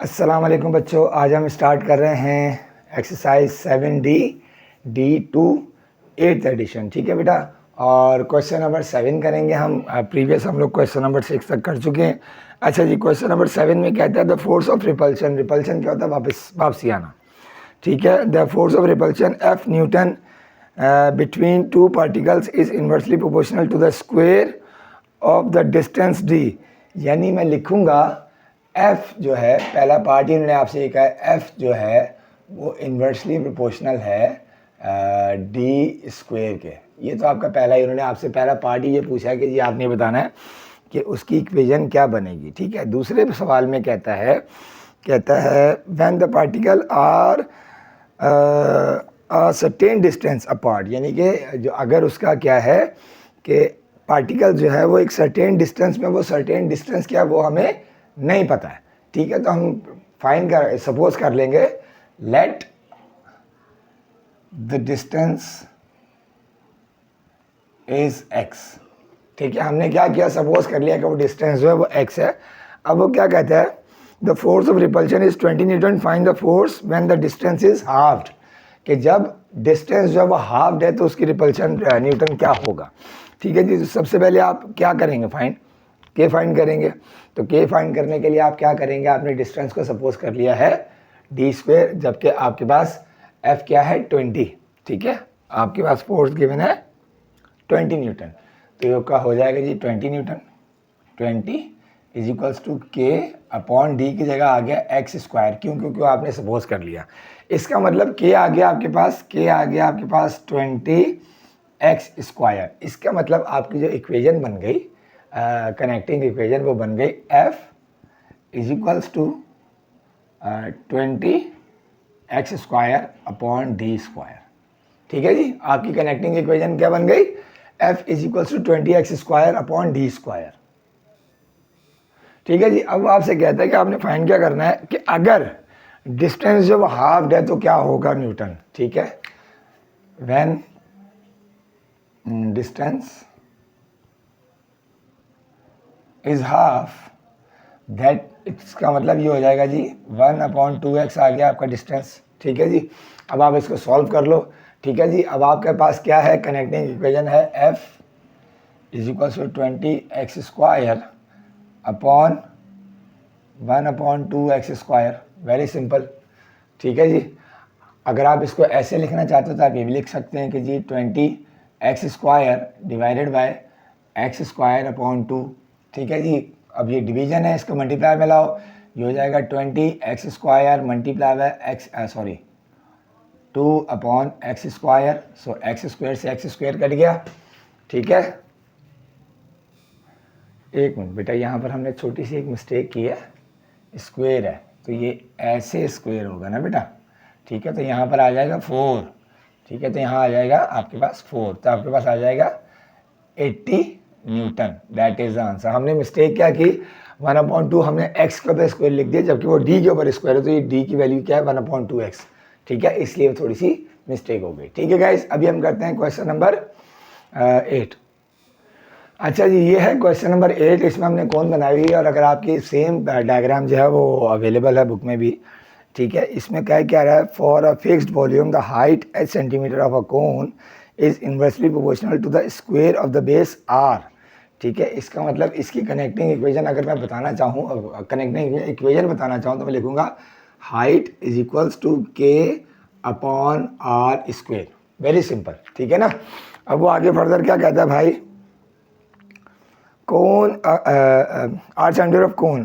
अस्सलाम वालेकुम बच्चों, आज हम स्टार्ट कर रहे हैं exercise 7D D2 8th addition. ठीक है बेटा, और क्वेश्चन नंबर 7 करेंगे हम। प्रीवियस हम लोग क्वेश्चन नंबर 6 तक कर चुके हैं। अच्छा जी, क्वेश्चन नंबर 7 में कहता है the force of repulsion. Repulsion क्या होता है? वापसी आना। ठीक है, the force of repulsion F newton between two particles is inversely proportional to the square of the distance D। यानी मैं लिखूंगा F जो है, पहला पार्ट ही उन्होंने आपसे ये कहा है, F जो है वो इन्वर्सली प्रोपोर्शनल है D स्क्वायर के। ये तो आपका पहला ही, उन्होंने आपसे पहला पार्ट ही ये पूछा है कि जी आपने बताना है कि उसकी इक्वेशन क्या बनेगी। ठीक है, दूसरे सवाल में कहता है when the particle are certain distance apart, यानी कि जो अगर उसका क्या है कि पार्टिकल जो है वो एक सर्टेन डिस्टेंस में, वो सर्टेन डिस्टेंस क्या वो हमें नहीं पता है। ठीक है, तो हम सपोज कर लेंगे let the distance is x। ठीक है, हमने क्या किया, सपोज कर लिया कि वो डिस्टेंस जो है वो x है। अब वो क्या कहता है, the force of repulsion is 20 Newton, find the force when the distance is halved. कि जब डिस्टेंस जो है वो हाफ्ड है तो उसकी रिपल्शन न्यूटन क्या होगा। ठीक है जी, तो सबसे पहले आप क्या करेंगे, के फाइंड करेंगे। तो के फाइंड करने के लिए आप क्या करेंगे, आपने डिस्टेंस को सपोज कर लिया है डी स्क्वायर, जबकि आपके पास एफ क्या है 20। ठीक है, आपके पास फोर्स गिवन है 20 न्यूटन, तो ये का हो जाएगा जी 20 Newton. 20 is equals to K upon D की जगह आ गया एक्स स्क्वायर। क्यों? क्योंकि आपने सपोज कर लिया। इसका मतलब के आ गया आपके पास 20 एक्स स्क्वायर। इसका मतलब आपकी जो इक्वेशन बन गई, कनेक्टिंग इक्वेशन, वो बन गई F is equals to 20 x square upon D square. ठीक है जी, आपकी कनेक्टिंग इक्वेशन क्या बन गई, F is equals to 20 x square upon D square. ठीक है जी, अब आपसे कहता है कि आपने फाइंड क्या करना है कि अगर डिस्टेंस जब हाफ है तो क्या होगा न्यूटन। ठीक है, when distance is half, that इसका मतलब ये हो जाएगा जी 1/2x आ गया आपका डिस्टेंस। ठीक है जी, अब आप इसको सॉल्व कर लो। ठीक है जी, अब आपके पास क्या है, कनेक्टिंग इक्वेशन है F is equal to 20 x square upon 1/2x square. Very simple. ठीक है जी, अगर आप इसको ऐसे लिखना चाहते हो तो आप ये भी लिख सकते हैं कि जी 20 x square divided by x square upon 2। ठीक है जी, अब ये डिवीजन है, इसको मल्टीप्लाई में लाओ, ये हो जाएगा 20 x square multiply by 2 upon x square. So x square से एक्स स्क्वायर कट गया। ठीक है, एक मिनट बेटा, यहाँ पर हमने छोटी सी एक मिस्टेक की है, स्क्वायर है तो ये ऐसे स्क्वायर होगा ना बेटा। ठीक है, तो यहाँ पर आ जाएगा 4। ठीक है, तो यहाँ आ जाएगा आपके पास 4, तो आपके पास आ जाएगा 80 Newton. That is the answer. हमने मिस्टेक क्या की, 1/2 हमने x के ऊपर स्क्वायर लिख दिया, जबकि वो d के ऊपर स्क्वायर है, तो ये d की वैल्यू क्या है 1/2x। ठीक है, इसलिए थोड़ी सी मिस्टेक हो गई। ठीक है गाइस, अभी हम करते हैं क्वेश्चन नंबर 8। अच्छा जी, ये है क्वेश्चन नंबर 8। इसमें हमने कौन बनाई हुई है, और अगर आपकी सेम डायग्राम जो है वो अवेलेबल है बुक में भी। ठीक है, इसमें क्या रहा है, for a fixed volume the height h centimetre of a cone is inversely proportional to the square of the base r। ठीक है, इसका मतलब इसकी कनेक्टिंग इक्वेशन अगर मैं बताना चाहूँ, कनेक्टिंग इक्वेशन बताना चाहूँ तो मैं लिखूँगा height is equals to K upon R square. Very simple. ठीक है ना, अब वो आगे फर्दर क्या कहता है भाई, cone arc center of cone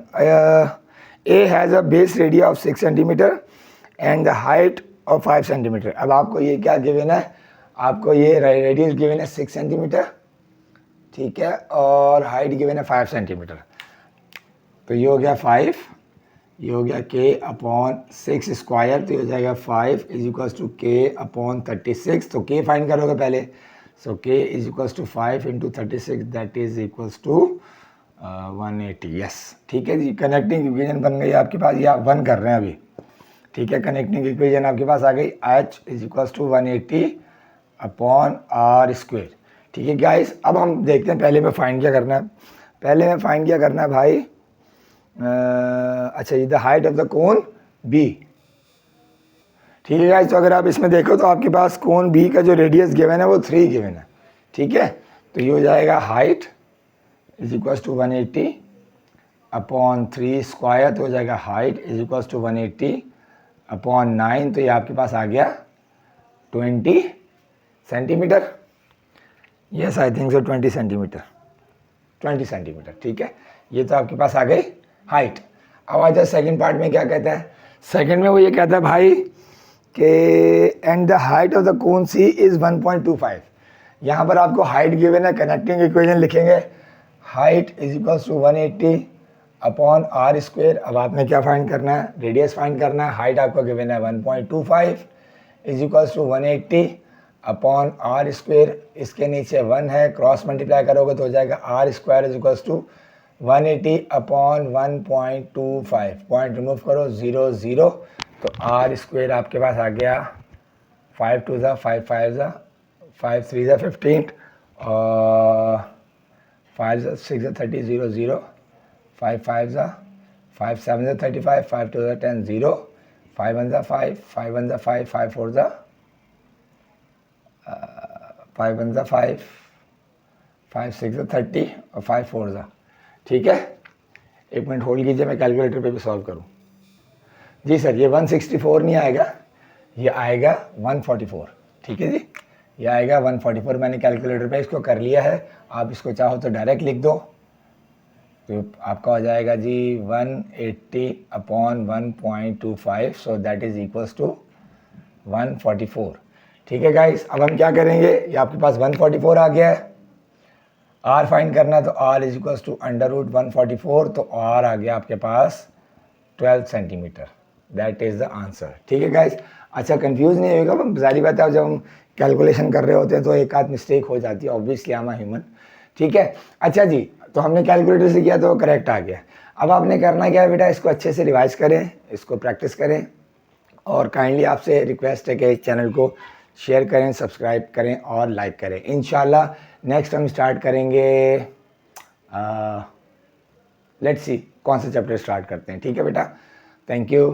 A has a base radius of 6 centimeter and the height of 5 centimeter। अब आपको ये क्या गिवन है, आपको ये रेडियस गिवन है 6 सेंटीमीटर। ठीक है, और हाइट गिवन है 5 सेंटीमीटर। तो ये हो गया 5, ये हो गया k अपॉन 6 स्क्वायर, तो ये हो जाएगा 5 इज इक्वल्स टू k अपॉन 36। तो k फाइंड करोगे पहले, so k is equals to 5 into 36, that is equals to 180। Yes, ठीक है जी, कनेक्टिंग इक्वेशन बन गई आपके पास, या 1 कर रहे हैं अभी। ठीक है, कनेक्टिंग इक्वेशन आपके पास आ गई h is equals to 180 upon R square. ठीक है गाइस, अब हम देखते हैं पहले में फाइंड क्या करना है। पहले में फाइंड क्या करना है भाई, अच्छा ये the height of the cone B. ठीक है गाइस, तो अगर आप इसमें देखो तो आपके पास कोन बी का जो रेडियस गिवन है वो 3 गिवन है। ठीक है, तो ये हो जाएगा height is equals to 180 upon 3 square, तो हो जाएगा height is equals to 180 upon 9, तो ये आपके पास आ गया 20 centimetre. Yes I think so 20 centimetre, 20 centimetre. ठीक है, ये तो आपके पास आ गई हाइट। अब आ जाए सेकेंड पार्ट में क्या कहता है। सेकेंड में वो ये कहता है भाई कि and the height of the cone C is 1.25। यहाँ पर आपको हाइट गिवन है, कनेक्टिंग इक्वेशन लिखेंगे height is equals to 180 upon R square. अब आपने क्या फाइंड करना है, रेडियस फाइंड करना है। हाइट आपको गिवन है 1.25 is equals to 180 upon R square, इसके नीचे 1 है, क्रॉस मल्टीप्लाई करोगे तो हो जाएगा R square is equals to 180 upon 1.25, point remove करो 0 0, तो आर स्क्वेयर आपके पास आ गया 5 2 ज़ा 5 5 ज़ा 5 3 ज़ा 15 और 5 6 ज़ा 30 0 0 5 5 ज़ा 5 7 ज़ा 35 5 2 ज़ा 10 0 5 1 ज़ा 5 5 1 ज़ा 5 5 4 ज़ा 5 1 ज़ा 5 5 6 ज़ा 30 और 5 4 ज़ा। ठीक है, एक मिनट होल्ड कीजिए, मैं कैलकुलेटर पे भी सॉल्व करूं। जी सर, ये 164 नहीं आएगा, ये आएगा 144। ठीक है जी, ये आएगा 144। मैंने कैलकुलेटर पे इसको कर लिया है, आप इसको चाहो तो डायरेक्ट लिख दो, तो आपका हो जाएगा जी 180 upon 1.25, so that is equals to 144। ठीक है गाइस, अब हम क्या करेंगे, ये आपके पास 144 आ गया है, आर फाइंड करना, तो R is equals to under root 144, तो आर आ गया आपके पास 12 centimetre. That is the answer. ठीक है गाइस, अच्छा कंफ्यूज नहीं होगा, जारी बात है जब हम कैलकुलेशन कर रहे होते हैं तो एक आध मिस्टेक हो जाती है, ऑब्वियसली आम ह्यूमन। ठीक है, अच्छा जी, तो हमने कैलकुलेटर से किया तो करेक्ट आ गया। अब आपने करना क्या है बेटा, इसको अच्छे से रिवाइज करें, इसको प्रैक्टिस करें, और काइंडली आपसे रिक्वेस्ट है कि इस चैनल को शेयर करें, सब्सक्राइब करें और लाइक करें। इंशाल्लाह नेक्स्ट हम स्टार्ट करेंगे, लेट्स सी कौन सा चैप्टर स्टार्ट करते हैं। ठीक है बेटा, थैंक यू।